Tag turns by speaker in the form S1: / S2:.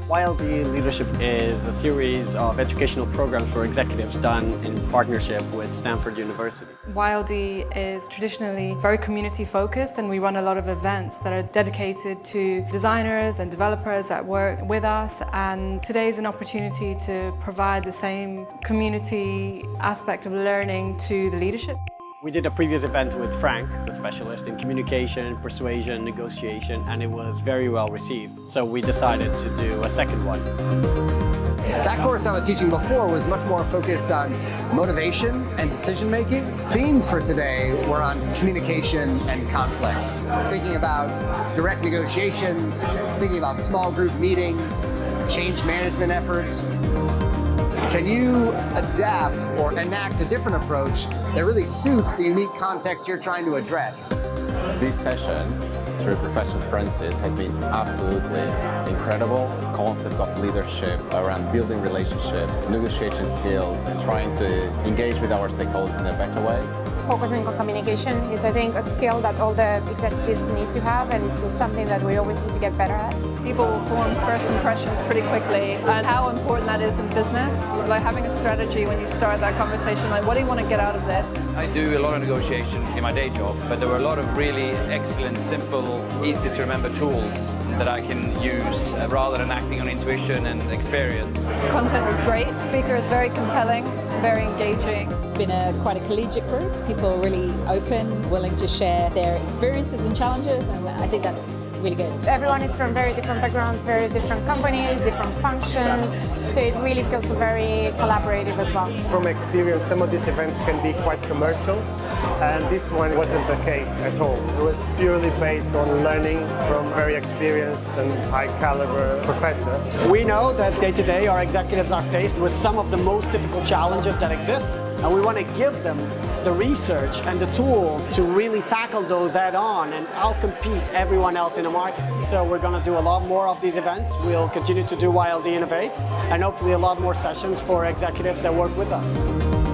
S1: YLD Leadership is a series of educational programs for executives done in partnership with Stanford University.
S2: YLD is traditionally very community focused, and we run a lot of events that are dedicated to designers and developers that work with us, and today is an opportunity to provide the same community aspect of learning to the leadership.
S1: We did a previous event with Frank, the specialist in communication, persuasion, negotiation, and it was very well received. So we decided to do a second one.
S3: That course I was teaching before was much more focused on motivation and decision making. Themes for today were on communication and conflict. Thinking about direct negotiations, thinking about small group meetings, change management efforts. Can you adapt or enact a different approach that really suits the unique context you're trying to address?
S4: This session, through Professor Francis, has been absolutely incredible. Concept of leadership around building relationships, negotiation skills, and trying to engage with our stakeholders in a better way.
S5: Focusing on communication is, I think, a skill that all the executives need to have, and it's something that we always need to get better at.
S6: People form first impressions pretty quickly, and how important that is in business. Like having a strategy when you start that conversation, like what do you want to get out of this?
S7: I do a lot of negotiation in my day job, but there were a lot of really excellent, simple, easy to remember tools that I can use rather than acting on intuition and experience.
S6: The content was great. The speaker is very compelling, very engaging.
S8: It's been quite a collegiate group. People are really open, willing to share their experiences and challenges, and I think that's really good.
S5: Everyone is from very different backgrounds, very different companies, different functions, so it really feels very collaborative as well.
S9: From experience, some of these events can be quite commercial, and this one wasn't the case at all. It was purely based on learning from very experienced and high caliber professor.
S1: We know that day to day our executives are faced with some of the most difficult challenges that exist, and we want to give them the research and the tools to really tackle those head-on and outcompete everyone else in the market. So we're going to do a lot more of these events. We'll continue to do YLD Innovate, and hopefully a lot more sessions for executives that work with us.